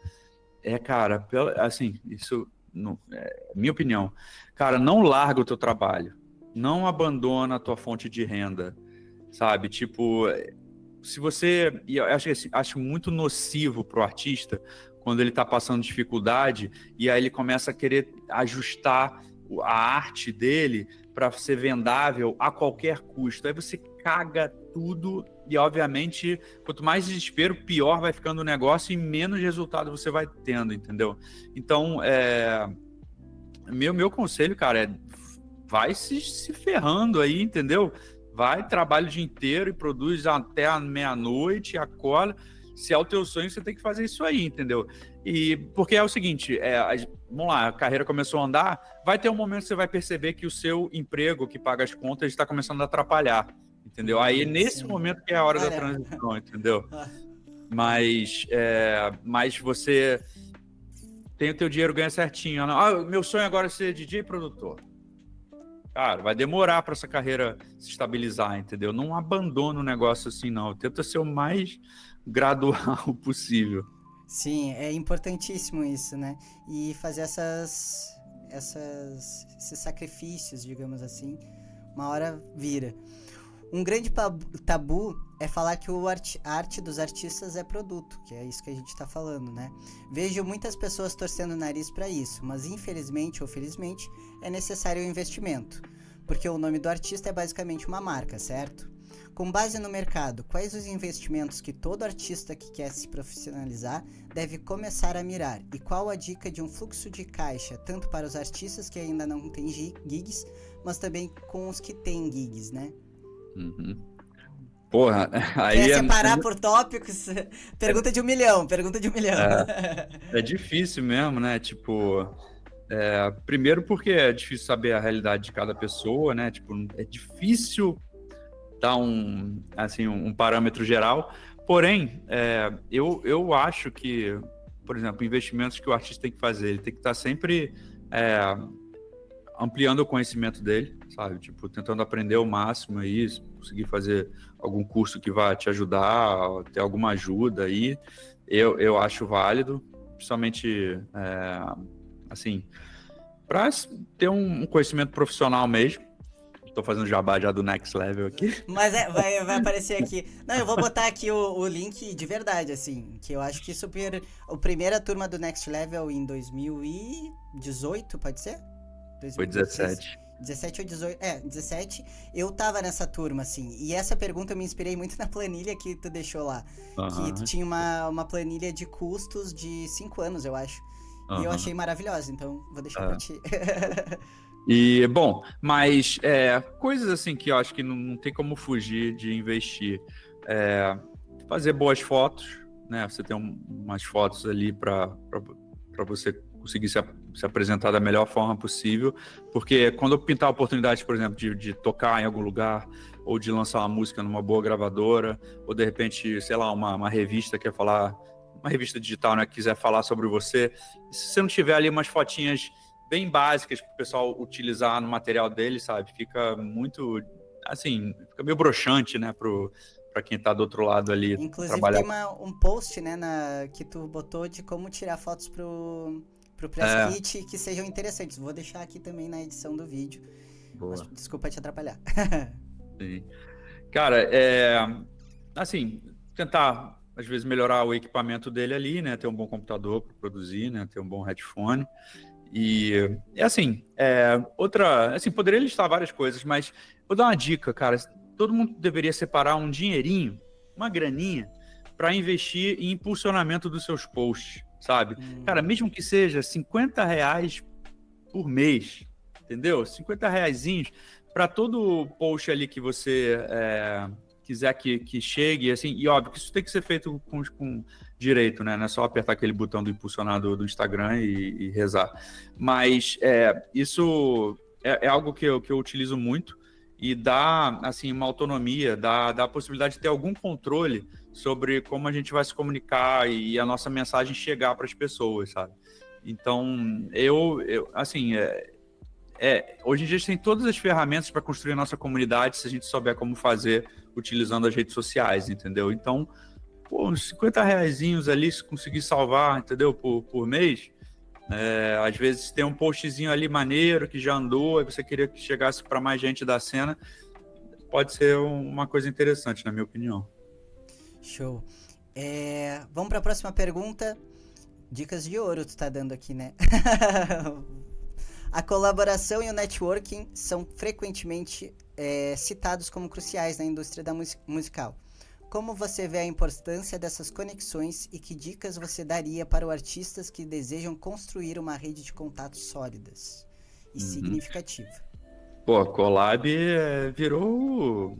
cara, assim, isso é minha opinião. Cara, não larga o teu trabalho. Não abandona a tua fonte de renda, sabe? Tipo, se você... E eu acho muito nocivo para o artista quando ele está passando dificuldade e aí ele começa a querer ajustar a arte dele para ser vendável a qualquer custo. Aí você caga tudo e, obviamente, quanto mais desespero, pior vai ficando o negócio e menos resultado você vai tendo, entendeu? Então, meu conselho, cara, vai se ferrando aí, entendeu? Vai, trabalha o dia inteiro e produz até a meia-noite, acorda. Se é o teu sonho, você tem que fazer isso aí, entendeu? E porque é o seguinte, vamos lá, a carreira começou a andar, vai ter um momento que você vai perceber que o seu emprego, que paga as contas, está começando a atrapalhar, entendeu? Aí é nesse momento que é a hora da transição, entendeu? Mas você tem o teu dinheiro, ganha certinho. Meu sonho agora é ser DJ e produtor. Cara, vai demorar para essa carreira se estabilizar, entendeu? Não abandona o negócio assim, não. Tenta ser o mais gradual possível. Sim, é importantíssimo isso, né? E fazer esses sacrifícios, digamos assim, uma hora vira. Um grande tabu é falar que a arte dos artistas é produto, que é isso que a gente tá falando, né? Vejo muitas pessoas torcendo o nariz para isso, mas infelizmente ou felizmente é necessário o investimento, porque o nome do artista é basicamente uma marca, certo? Com base no mercado, quais os investimentos que todo artista que quer se profissionalizar deve começar a mirar? E qual a dica de um fluxo de caixa, tanto para os artistas que ainda não têm gigs, mas também com os que têm gigs, né? Uhum. Porra, aí Quer separar por tópicos? Pergunta de 1 milhão, pergunta de 1 milhão. é difícil mesmo, né? Tipo, primeiro porque é difícil saber a realidade de cada pessoa, né? Tipo, é difícil dar um parâmetro geral. Porém, eu acho que, por exemplo, investimentos que o artista tem que fazer, ele tem que estar sempre ampliando o conhecimento dele, sabe? Tipo, tentando aprender o máximo aí, conseguir fazer algum curso que vai te ajudar, ter alguma ajuda aí, eu acho válido, principalmente, assim, para ter um conhecimento profissional mesmo. Estou fazendo jabá já do Next Level aqui. Mas vai aparecer aqui. Não, eu vou botar aqui o link de verdade, assim, que eu acho que a primeira turma do Next Level em 2018, pode ser? Foi 17. 17 ou 18, 17, eu tava nessa turma, assim, e essa pergunta eu me inspirei muito na planilha que tu deixou lá, que tu tinha uma planilha de custos de 5 anos, eu acho, e eu achei maravilhosa, então vou deixar pra ti. E, bom, mas coisas assim que eu acho que não tem como fugir de investir. Fazer boas fotos, né? Você tem umas fotos ali para você conseguir se apresentar da melhor forma possível, porque quando eu pintar a oportunidade, por exemplo, de tocar em algum lugar, ou de lançar uma música numa boa gravadora, ou de repente, sei lá, uma revista quer falar, uma revista digital, né, quiser falar sobre você, se você não tiver ali umas fotinhas bem básicas para o pessoal utilizar no material dele, sabe, fica muito, assim, fica meio broxante, né, para quem está do outro lado ali. Inclusive trabalhar. Tem um post, né, que tu botou de como tirar fotos pro press kit que sejam interessantes. Vou deixar aqui também na edição do vídeo. Mas, desculpa te atrapalhar. Sim. Cara, assim, tentar às vezes melhorar o equipamento dele ali, né, ter um bom computador para produzir, né, ter um bom headphone. E outra, assim, poderia listar várias coisas, mas vou dar uma dica, cara. Todo mundo deveria separar um dinheirinho, uma graninha, para investir em impulsionamento dos seus posts, sabe? Cara, mesmo que seja R$50 por mês, entendeu? R$50 para todo post ali que você quiser que chegue, assim, e óbvio que isso tem que ser feito com direito, né? Não é só apertar aquele botão do impulsionar do Instagram e rezar. Mas isso é algo que eu utilizo muito e dá, assim, uma autonomia, dá a possibilidade de ter algum controle sobre como a gente vai se comunicar e a nossa mensagem chegar para as pessoas, sabe? Então, assim, hoje em dia a gente tem todas as ferramentas para construir a nossa comunidade se a gente souber como fazer utilizando as redes sociais, entendeu? Então, uns R$50 ali, se conseguir salvar, entendeu? Por mês, às vezes tem um postzinho ali maneiro que já andou, e você queria que chegasse para mais gente da cena, pode ser uma coisa interessante, na minha opinião. Show. Vamos para a próxima pergunta. Dicas de ouro tu tá dando aqui, né? A colaboração e o networking são frequentemente citados como cruciais na indústria musical. Como você vê a importância dessas conexões e que dicas você daria para os artistas que desejam construir uma rede de contatos sólidas e significativa? Pô, collab virou,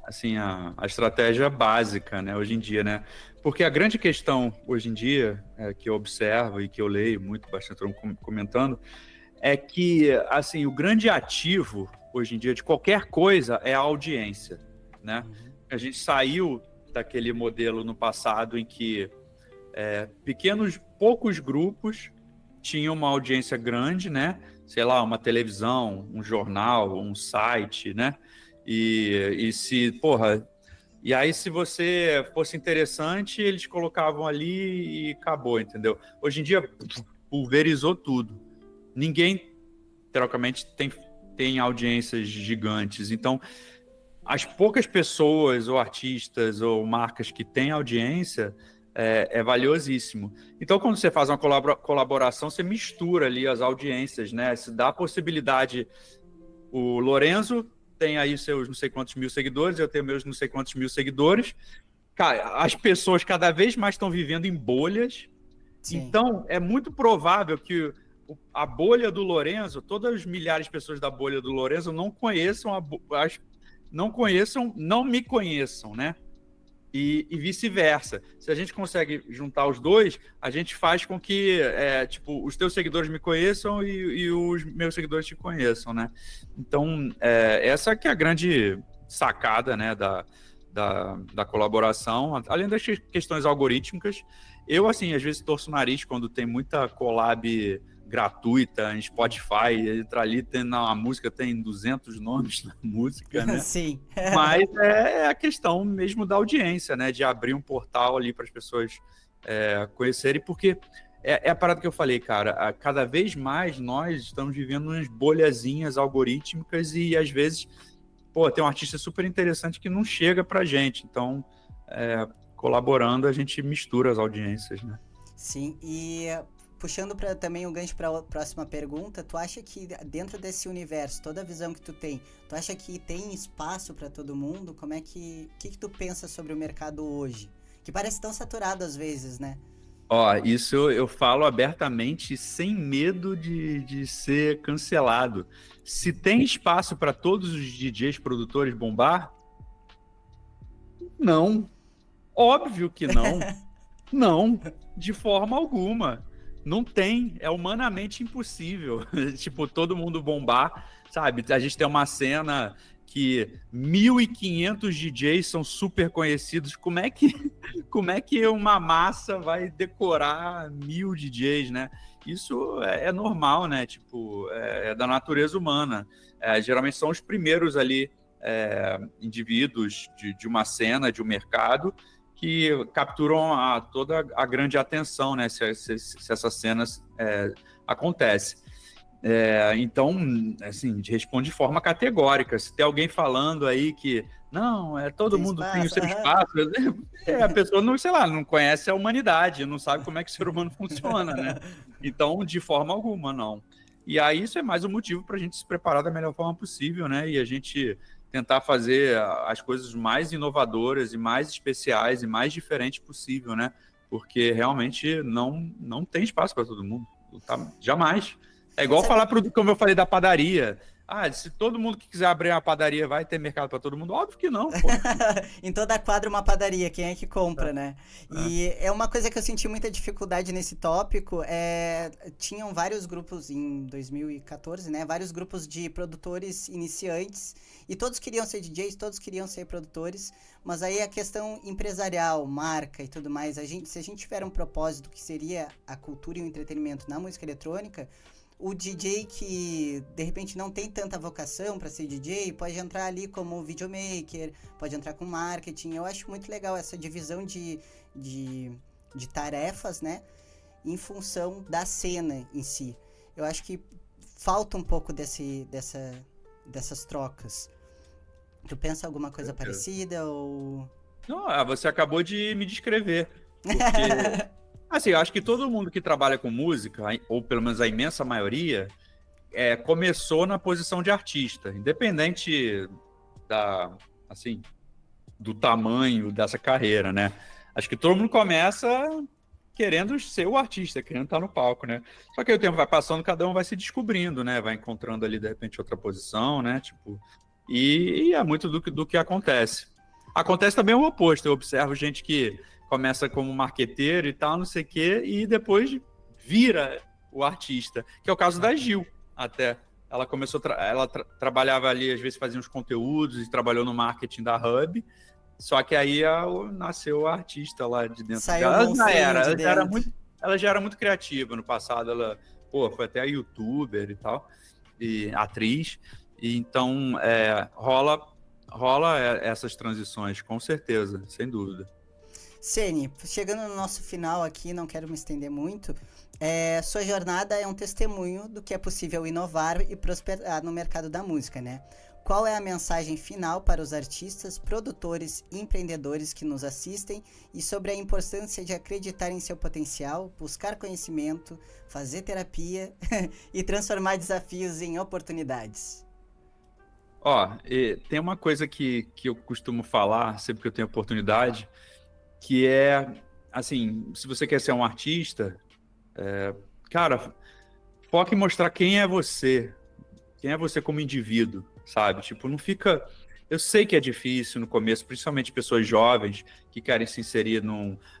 assim, a estratégia básica, né, hoje em dia, né? Porque a grande questão hoje em dia, que eu observo e que eu leio muito, bastante comentando, é que, assim, o grande ativo hoje em dia de qualquer coisa é a audiência, né? A gente saiu daquele modelo no passado em que poucos grupos tinham uma audiência grande, né? Sei lá, uma televisão, um jornal, um site, né? E aí se você fosse interessante, eles colocavam ali e acabou, entendeu? Hoje em dia, pulverizou tudo. Ninguém, teoricamente, tem audiências gigantes. Então, as poucas pessoas ou artistas ou marcas que têm audiência é valiosíssimo. Então, quando você faz uma colaboração, você mistura ali as audiências, né? Você dá a possibilidade. O Lorenzo tem aí seus não sei quantos mil seguidores, eu tenho meus não sei quantos mil seguidores. Cara, as pessoas cada vez mais estão vivendo em bolhas. Sim. Então, é muito provável que a bolha do Lorenzo, todas as milhares de pessoas da bolha do Lorenzo não não me conheçam, né? E vice-versa. Se a gente consegue juntar os dois, a gente faz com que tipo, os teus seguidores me conheçam e os meus seguidores te conheçam, né? Então, essa que é a grande sacada, né, da colaboração, além das questões algorítmicas. Eu, assim, às vezes torço o nariz quando tem muita collab gratuita em Spotify, entra ali, a música tem 200 nomes na música, né? Sim. Mas é a questão mesmo da audiência, né? De abrir um portal ali para as pessoas conhecerem, porque é a parada que eu falei, cara, cada vez mais nós estamos vivendo umas bolhazinhas algorítmicas e às vezes, pô, tem um artista super interessante que não chega pra gente, então colaborando a gente mistura as audiências, né? Sim, e puxando também o gancho para a próxima pergunta, tu acha que dentro desse universo, toda a visão que tu tem, tu acha que tem espaço para todo mundo? Como é que tu pensa sobre o mercado hoje? Que parece tão saturado às vezes, né? Ó, isso eu falo abertamente, sem medo de ser cancelado. Se tem espaço para todos os DJs produtores bombar? Não. Óbvio que não. Não, de forma alguma. Não tem, é humanamente impossível. Tipo, todo mundo bombar, sabe? A gente tem uma cena que 1.500 DJs são super conhecidos. Como é que uma massa vai decorar 1.000 DJs, né? Isso é normal, né? Tipo, é da natureza humana. Geralmente são os primeiros ali indivíduos de uma cena, de um mercado, que capturam toda a grande atenção, né? Se essas cenas acontecem. Então, assim, responde de forma categórica. Se tem alguém falando aí que não, todo mundo tem o seu espaço, a pessoa não, sei lá, não conhece a humanidade, não sabe como é que o ser humano funciona, né? Então, de forma alguma, não. E aí isso é mais um motivo para a gente se preparar da melhor forma possível, né? E a gente tentar fazer as coisas mais inovadoras e mais especiais e mais diferentes possível, né? Porque realmente não tem espaço para todo mundo. Jamais. É igual falar, como eu falei, da padaria. Se todo mundo que quiser abrir uma padaria vai ter mercado para todo mundo? Óbvio que não, pô. Em toda quadra uma padaria, quem é que compra, né? E é uma coisa que eu senti muita dificuldade nesse tópico, tinham vários grupos em 2014, né? Vários grupos de produtores iniciantes, e todos queriam ser DJs, todos queriam ser produtores, mas aí a questão empresarial, marca e tudo mais, se a gente tiver um propósito que seria a cultura e o entretenimento na música eletrônica, o DJ que, de repente, não tem tanta vocação para ser DJ, pode entrar ali como videomaker, pode entrar com marketing. Eu acho muito legal essa divisão de tarefas, né? Em função da cena em si. Eu acho que falta um pouco dessas trocas. Tu pensa alguma coisa parecida ou... Não, você acabou de me descrever. Porque... Assim, eu acho que todo mundo que trabalha com música, ou pelo menos a imensa maioria, começou na posição de artista, independente do tamanho dessa carreira, né? Acho que todo mundo começa querendo ser o artista, querendo estar no palco, né? Só que aí o tempo vai passando, cada um vai se descobrindo, né? Vai encontrando ali, de repente, outra posição, né? Tipo, e é muito do que acontece. Acontece também o oposto, eu observo gente que começa como marqueteiro e tal, não sei o quê, e depois vira o artista, que é o caso da Gil, até. Ela começou, ela trabalhava ali, às vezes fazia uns conteúdos e trabalhou no marketing da Hub, só que aí nasceu o artista lá de dentro. Ela já era muito criativa no passado, ela foi até youtuber e tal, e atriz, e então rola essas transições, com certeza, sem dúvida. Sene, chegando no nosso final aqui, não quero me estender muito, sua jornada é um testemunho do que é possível inovar e prosperar no mercado da música, né? Qual é a mensagem final para os artistas, produtores e empreendedores que nos assistem e sobre a importância de acreditar em seu potencial, buscar conhecimento, fazer terapia e transformar desafios em oportunidades? Ó, tem uma coisa que eu costumo falar sempre que eu tenho oportunidade, que é, assim, se você quer ser um artista, cara, foca em mostrar quem é você como indivíduo, sabe? Tipo, não fica... Eu sei que é difícil no começo, principalmente pessoas jovens que querem se inserir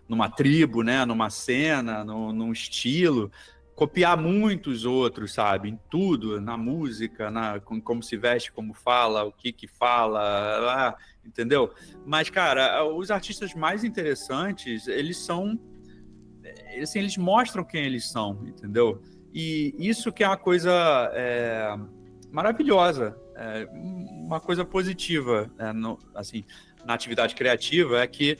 numa tribo, né? Numa cena, num estilo, copiar muitos outros, sabe? Em tudo, na música, como se veste, como fala, o que fala, entendeu? Mas, cara, os artistas mais interessantes, eles mostram quem eles são, entendeu? E isso que é uma coisa maravilhosa, uma coisa positiva, assim, na atividade criativa, é que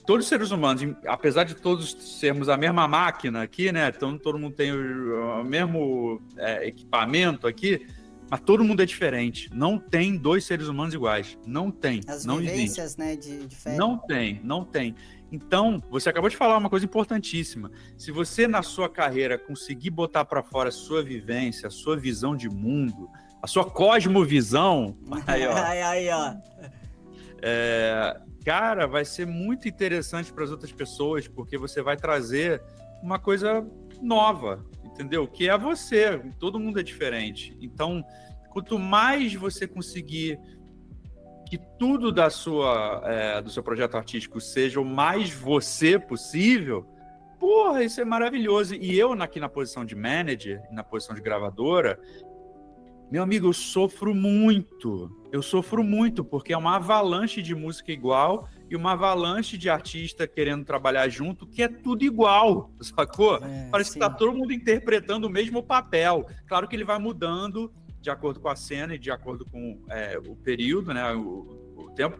todos os seres humanos, apesar de todos sermos a mesma máquina aqui, né? Então todo mundo tem o mesmo equipamento aqui, mas todo mundo é diferente. Não tem dois seres humanos iguais. Não tem. As Não vivências, existe. né, de fé. Não tem. Então, você acabou de falar uma coisa importantíssima. Se você, na sua carreira, conseguir botar para fora a sua vivência, a sua visão de mundo, a sua cosmovisão, aí, ó. Aí, ó. Cara, vai ser muito interessante para as outras pessoas, porque você vai trazer uma coisa nova, entendeu? Que é você. Todo mundo é diferente. Então, quanto mais você conseguir que tudo do seu projeto artístico seja o mais você possível, porra, isso é maravilhoso. E eu, aqui na posição de manager, na posição de gravadora, meu amigo, eu sofro muito, porque é uma avalanche de música igual e uma avalanche de artista querendo trabalhar junto, que é tudo igual, sacou? Parece Sim. que tá todo mundo interpretando o mesmo papel. Claro que ele vai mudando de acordo com a cena e de acordo com o período, né, o tempo.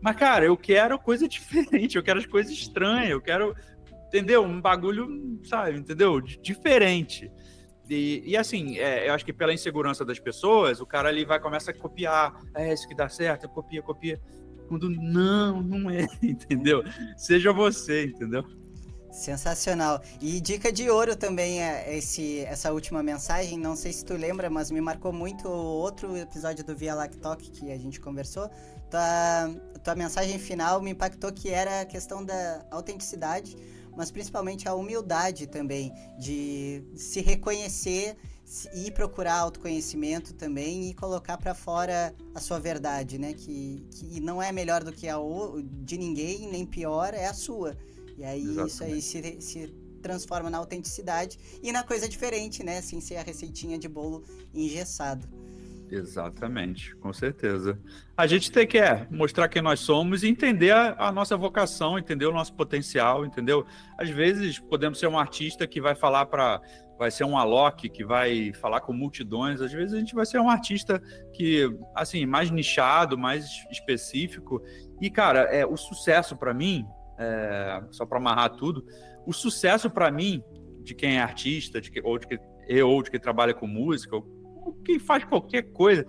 Mas, cara, eu quero coisa diferente, eu quero as coisas estranhas, eu quero, entendeu? Um bagulho, sabe, entendeu? Diferente. E assim, eu acho que pela insegurança das pessoas, o cara ali começa a copiar. Isso que dá certo, copia. Quando não é, entendeu? Seja você, entendeu? Sensacional. E dica de ouro também essa última mensagem, não sei se tu lembra, mas me marcou muito outro episódio do Via Lactalk que a gente conversou. Tua mensagem final me impactou, que era a questão da autenticidade, mas principalmente a humildade também, de se reconhecer e procurar autoconhecimento também e colocar para fora a sua verdade, né? Que não é melhor do que de ninguém, nem pior, é a sua. E aí Exatamente. Isso aí se transforma na autenticidade e na coisa diferente, né? Sem ser a receitinha de bolo engessado. Exatamente, com certeza. A gente tem que mostrar quem nós somos e entender a nossa vocação, entender o nosso potencial, entendeu? Às vezes podemos ser um artista que vai ser um Alok que vai falar com multidões. Às vezes a gente vai ser um artista que, assim, mais nichado, mais específico. E, cara, o sucesso para mim, só para amarrar tudo, o sucesso para mim, de quem é artista, ou de quem trabalha com música, ou quem faz qualquer coisa,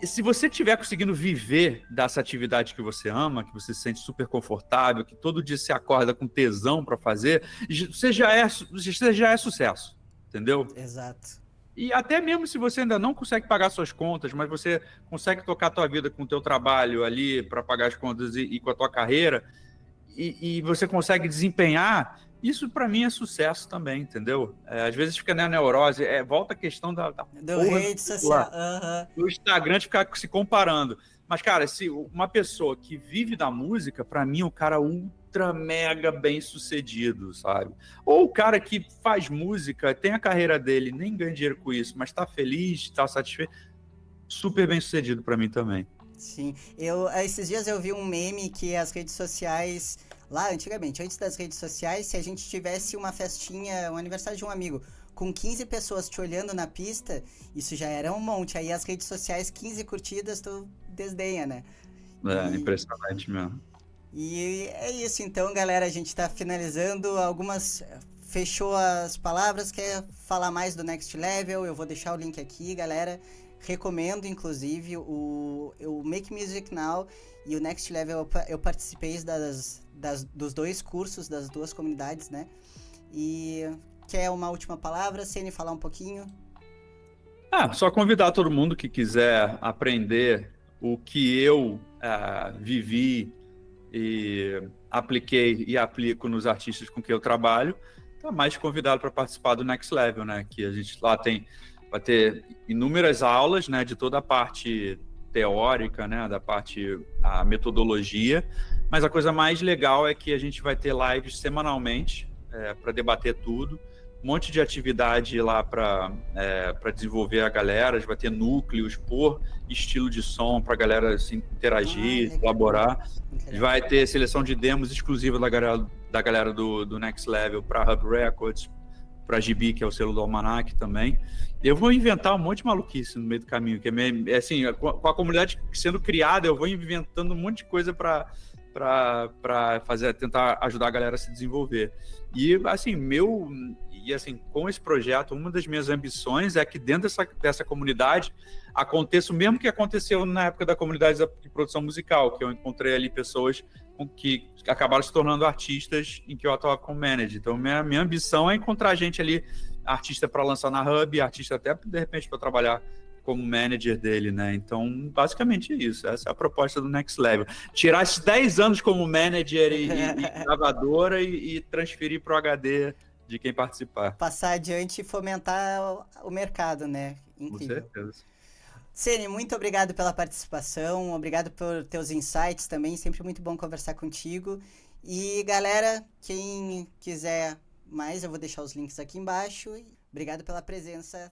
se você estiver conseguindo viver dessa atividade que você ama, que você se sente super confortável, que todo dia você acorda com tesão para fazer, você já é sucesso, entendeu? Exato. E até mesmo se você ainda não consegue pagar suas contas, mas você consegue tocar a tua vida com o teu trabalho ali para pagar as contas e com a tua carreira, e você consegue desempenhar, isso para mim é sucesso também, entendeu? Às vezes fica na neurose, volta a questão da do rede social, do Instagram, de ficar se comparando. Mas, cara, se uma pessoa que vive da música, para mim, é um cara ultra mega bem sucedido, sabe? Ou o cara que faz música, tem a carreira dele, nem ganha dinheiro com isso, mas tá feliz, tá satisfeito, super bem sucedido para mim também. Sim, esses dias eu vi um meme que as redes sociais, lá antigamente, antes das redes sociais, se a gente tivesse uma festinha, um aniversário de um amigo, com 15 pessoas te olhando na pista, isso já era um monte. Aí as redes sociais, 15 curtidas, tu desdenha, né? Impressionante mesmo. E é isso, então, galera, a gente tá finalizando fechou as palavras, quer falar mais do Next Level, eu vou deixar o link aqui, galera. Recomendo, inclusive, o Make Music Now e o Next Level. Eu participei dos dois cursos, das duas comunidades, né? E quer uma última palavra, Ceni, falar um pouquinho? Só convidar todo mundo que quiser aprender o que eu vivi e apliquei e aplico nos artistas com quem eu trabalho, tá mais convidado para participar do Next Level, né? Que a gente lá vai ter inúmeras aulas, né? De toda a parte teórica, né? Da parte a metodologia, mas a coisa mais legal é que a gente vai ter lives semanalmente para debater tudo. Um monte de atividade lá para desenvolver a galera. A gente vai ter núcleos por estilo de som para a galera assim, interagir, elaborar. A gente vai ter seleção de demos exclusiva da galera do Next Level para Hub Records, para GB, que é o selo do Almanac também. Eu vou inventar um monte de maluquice no meio do caminho, que é assim, com a comunidade sendo criada, eu vou inventando um monte de coisa para tentar ajudar a galera a se desenvolver. E assim, com esse projeto, uma das minhas ambições é que dentro dessa comunidade aconteça o mesmo que aconteceu na época da comunidade de produção musical, que eu encontrei ali pessoas que acabaram se tornando artistas em que eu atuava como manager. Então, minha ambição é encontrar gente ali, artista para lançar na Hub, artista até, de repente, para trabalhar como manager dele, né? Então, basicamente é isso. Essa é a proposta do Next Level. Tirar esses 10 anos como manager e gravadora e transferir para o HD de quem participar. Passar adiante e fomentar o mercado, né? Incrível. Com certeza. Sene, muito obrigado pela participação, obrigado por teus insights também, sempre muito bom conversar contigo. E galera, quem quiser mais, eu vou deixar os links aqui embaixo. Obrigado pela presença.